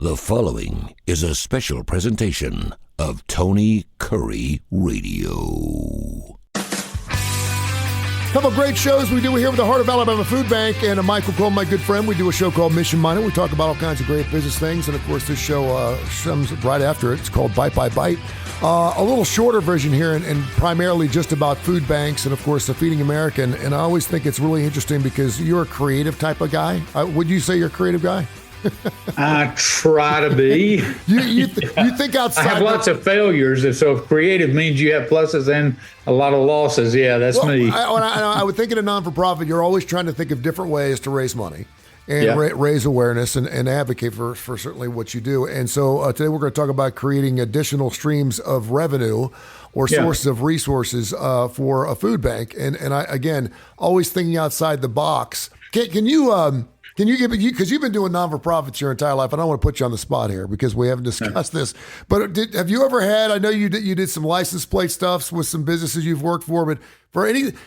The following is a special presentation of Tony Kurre Radio. Couple of great shows we do here with the Heart of Alabama Food Bank and Michael Coleman, my good friend. We do a show called Mission Minded. We talk about all kinds of great business things. And, of course, this show comes right after it. It's called Bite by Bite. A little shorter version here and primarily just about food banks and, of course, the Feeding America. And I always think it's really interesting because you're a creative type of guy. Would you say you're a creative guy? I try to be. You think outside. I have lots of failures, so if creative means you have pluses and a lot of losses, yeah, that's me. I would think in a non-for-profit, you're always trying to think of different ways to raise money and raise awareness and advocate for certainly what you do. And so today we're going to talk about creating additional streams of revenue or sources of resources for a food bank. And I, again, always thinking outside the box. Can you give me, because you've been doing non-for-profits your entire life, and I don't want to put you on the spot here because we haven't discussed this, but have you ever had, I know you did some license plate stuffs with some businesses you've worked for, but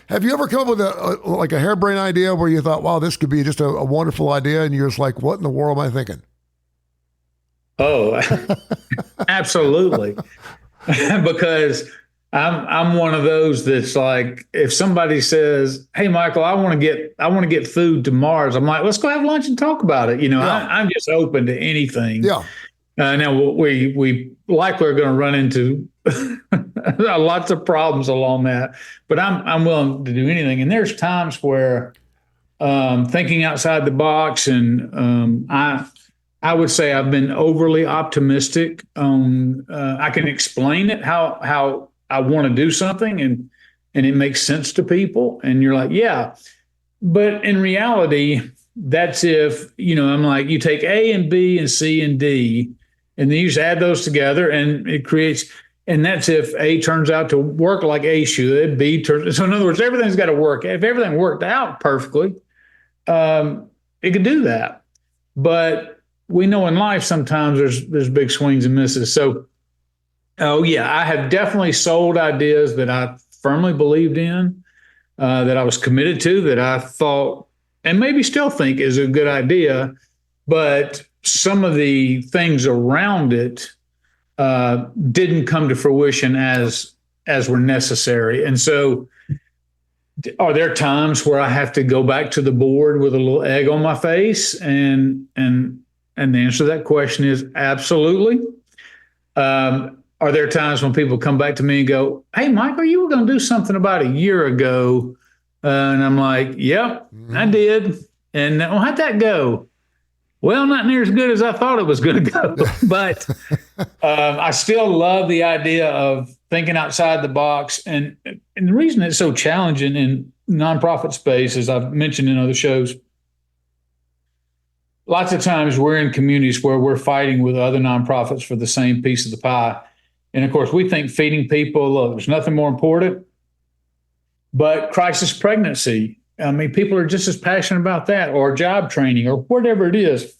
have you ever come up with a harebrained idea where you thought, wow, this could be just a wonderful idea, and you're just like, what in the world am I thinking? Oh, absolutely. Because I'm one of those that's like, if somebody says, "Hey, Michael, I want to get food to Mars," I'm like, "Let's go have lunch and talk about it." I'm just open to anything. Yeah. Now we likely are going to run into lots of problems along that, but I'm willing to do anything. And there's times where thinking outside the box, and I would say I've been overly optimistic. I can explain it how I want to do something and it makes sense to people. And you're like, yeah, but in reality, that's if, I'm like, you take A and B and C and D, and then you just add those together and it creates, and that's if A turns out to work like A should, B turns, so in other words, everything's got to work. If everything worked out perfectly, it could do that. But we know in life, sometimes there's big swings and misses. So, oh, yeah, I have definitely sold ideas that I firmly believed in, that I was committed to, that I thought, and maybe still think is a good idea, but some of the things around it didn't come to fruition as were necessary. And so are there times where I have to go back to the board with a little egg on my face? And the answer to that question is absolutely. Are there times when people come back to me and go, "Hey, Michael, you were going to do something about a year ago." And I'm like, "Yep, I did." And how'd that go? Well, not near as good as I thought it was going to go. But I still love the idea of thinking outside the box. And the reason it's so challenging in nonprofit space, as I've mentioned in other shows, lots of times we're in communities where we're fighting with other nonprofits for the same piece of the pie. And of course, we think feeding people, there's nothing more important. But crisis pregnancy, I mean, people are just as passionate about that, or job training, or whatever it is.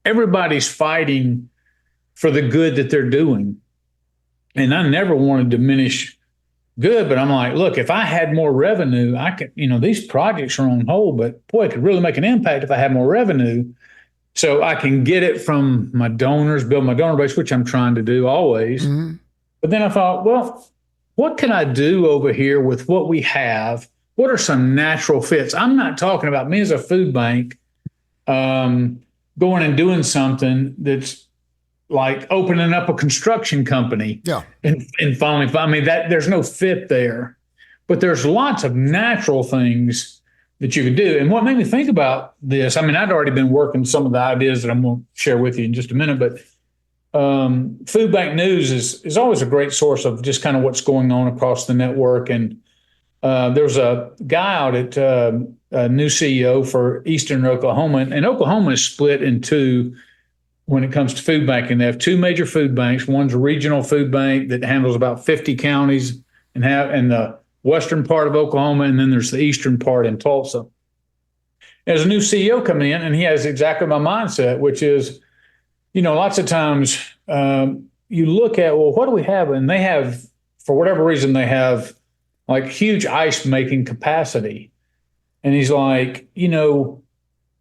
Everybody's fighting for the good that they're doing. And I never want to diminish good, but I'm like, look, if I had more revenue, I could, these projects are on hold, but boy, it could really make an impact if I had more revenue. So I can get it from my donors, build my donor base, which I'm trying to do always. Mm-hmm. But then I thought, well, what can I do over here with what we have? What are some natural fits? I'm not talking about me as a food bank going and doing something that's like opening up a construction company. Yeah. And finally, I mean, there's no fit there. But there's lots of natural things that you could do. And what made me think about this, I mean, I'd already been working some of the ideas that I'm going to share with you in just a minute, but Food Bank News is always a great source of just kind of what's going on across the network. And there was a guy out at a new CEO for Eastern Oklahoma, and Oklahoma is split in two when it comes to food banking. They have two major food banks. One's a regional food bank that handles about 50 counties and the western part of Oklahoma, and then there's the eastern part in Tulsa. There's a new CEO coming in, and he has exactly my mindset, which is, lots of times you look at, well, what do we have? And they have, for whatever reason, they have like huge ice making capacity. And he's like,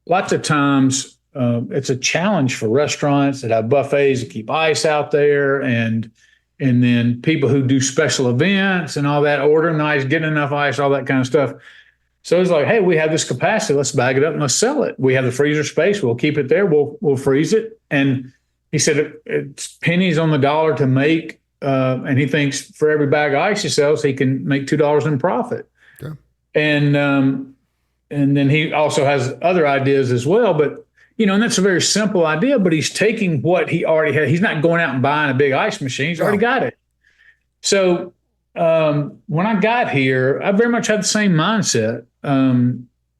lots of times it's a challenge for restaurants that have buffets to keep ice out there, and then people who do special events and all that, ordering ice, getting enough ice, all that kind of stuff. So it's like, hey, we have this capacity. Let's bag it up and let's sell it. We have the freezer space. We'll keep it there. We'll freeze it. And he said it's pennies on the dollar to make. And he thinks for every bag of ice he sells, he can make $2 in profit. Okay. And then he also has other ideas as well. But, and that's a very simple idea, but he's taking what he already had. He's not going out and buying a big ice machine. He's already got it. So when I got here, I very much had the same mindset.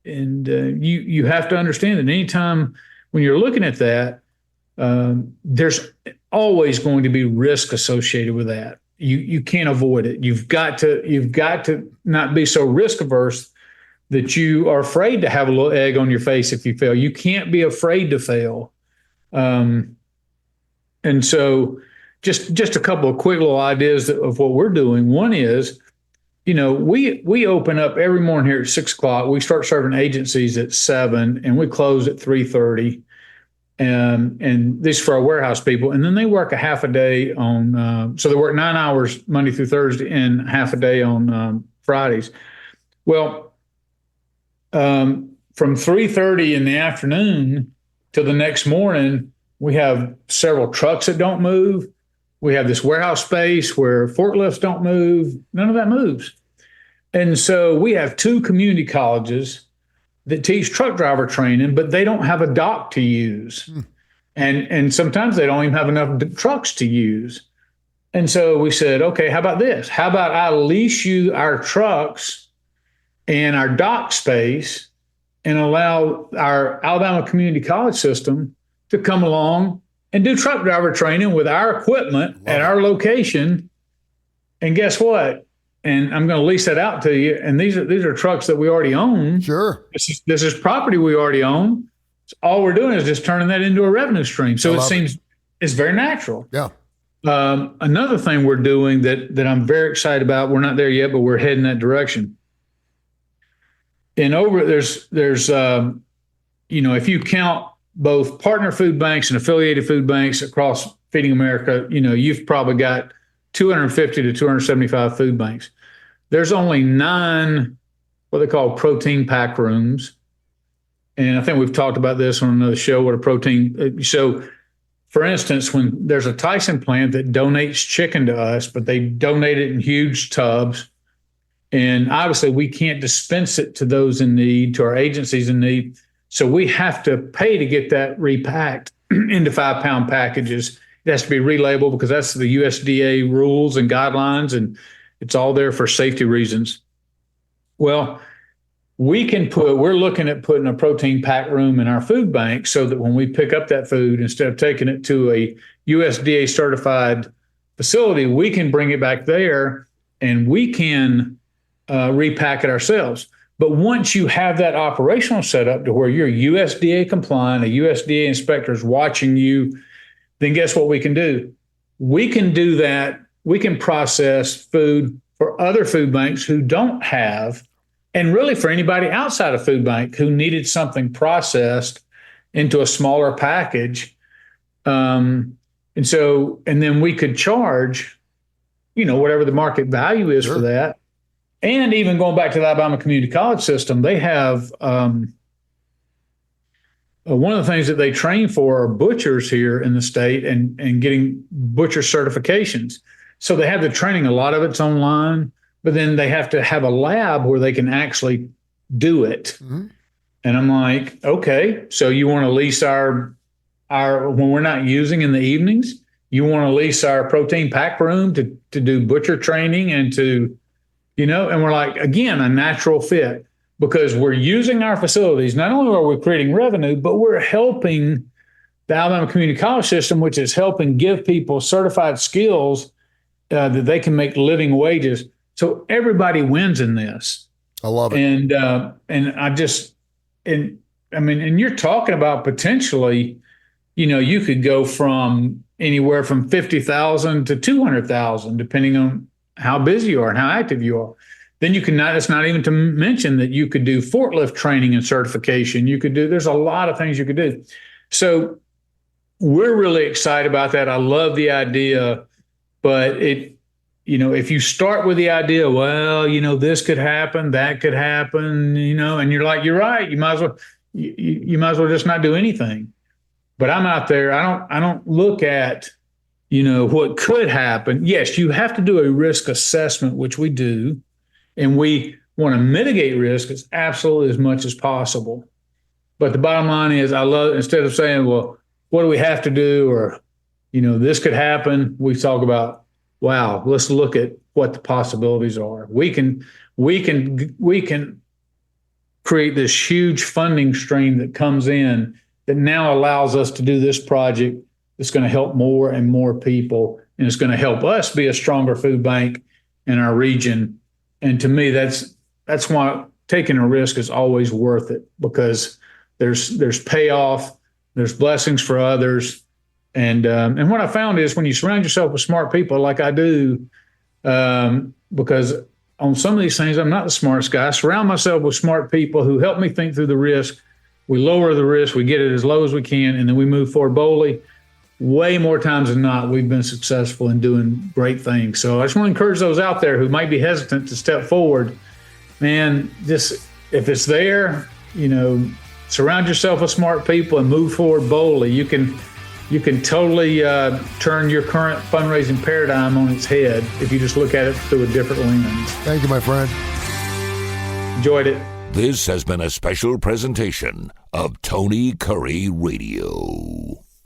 You have to understand that anytime when you're looking at that, there's always going to be risk associated with that. You can't avoid it. You've got to not be so risk averse that you are afraid to have a little egg on your face if you fail. You can't be afraid to fail. And so just a couple of quick little ideas of what we're doing. One is, we open up every morning here at 6:00. We start serving agencies at 7 and we close at 3:30. And this is for our warehouse people. And then they work a half a day on, so they work 9 hours Monday through Thursday and half a day on Fridays. Well, from 3:30 in the afternoon till the next morning, we have several trucks that don't move. We have this warehouse space where forklifts don't move. None of that moves. And so we have 2 community colleges that teach truck driver training, but they don't have a dock to use. And sometimes they don't even have enough trucks to use. And so we said, okay, how about this? How about I lease you our trucks and our dock space and allow our Alabama Community College system to come along and do truck driver training with our equipment at our location. And guess what? And I'm going to lease that out to you. And these are trucks that we already own. Sure. This is property we already own. So all we're doing is just turning that into a revenue stream. So it seems it's very natural. Yeah. Another thing we're doing that I'm very excited about, we're not there yet, but we're heading that direction. And there's if you count both partner food banks and affiliated food banks across Feeding America, you've probably got 250 to 275 food banks. There's only 9 what they call protein pack rooms. And I think we've talked about this on another show, what a protein. So, for instance, when there's a Tyson plant that donates chicken to us, but they donate it in huge tubs. And obviously we can't dispense it to those in need, to our agencies in need. So we have to pay to get that repacked into 5-pound packages. It has to be relabeled because that's the USDA rules and guidelines, and it's all there for safety reasons. Well, we're looking at putting a protein pack room in our food bank so that when we pick up that food, instead of taking it to a USDA certified facility, we can bring it back there and we can repack it ourselves. But once you have that operational setup to where you're USDA compliant, a USDA inspector is watching you, then guess what we can do? We can do that. We can process food for other food banks who don't have, and really for anybody outside of food bank who needed something processed into a smaller package. And then we could charge, whatever the market value is for that. And even going back to the Alabama Community College system, they have one of the things that they train for are butchers here in the state and getting butcher certifications. So they have the training. A lot of it's online, but then they have to have a lab where they can actually do it. Mm-hmm. And I'm like, okay, so you want to lease our when we're not using in the evenings, you want to lease our protein pack room to do butcher training and to, and we're like, again, a natural fit because we're using our facilities. Not only are we creating revenue, but we're helping the Alabama Community College system, which is helping give people certified skills that they can make living wages. So everybody wins in this. I love it. And you're talking about potentially, you could go from anywhere from 50,000 to 200,000, depending on how busy you are and how active you are. Then it's not even to mention that you could do forklift training and certification. There's a lot of things you could do. So we're really excited about that. I love the idea, but if you start with the idea, well, this could happen, that could happen, and you're like, you're right. You might as well just not do anything. But I'm out there. I don't look at, what could happen. Yes, you have to do a risk assessment, which we do, and we want to mitigate risk as much as possible. But the bottom line is, instead of saying, well, what do we have to do, or, this could happen, we talk about, wow, let's look at what the possibilities are. We can create this huge funding stream that comes in that now allows us to do this project that's going to help more and more people, and it's going to help us be a stronger food bank in our region. And to me, that's why taking a risk is always worth it, because there's payoff, there's blessings for others. And what I found is when you surround yourself with smart people like I do, because on some of these things, I'm not the smartest guy. I surround myself with smart people who help me think through the risk. We lower the risk, we get it as low as we can, and then we move forward boldly. Way more times than not, we've been successful in doing great things. So I just want to encourage those out there who might be hesitant to step forward. Man, just if it's there, surround yourself with smart people and move forward boldly. You can totally turn your current fundraising paradigm on its head if you just look at it through a different lens. Thank you, my friend. Enjoyed it. This has been a special presentation of Tony Kurre Radio.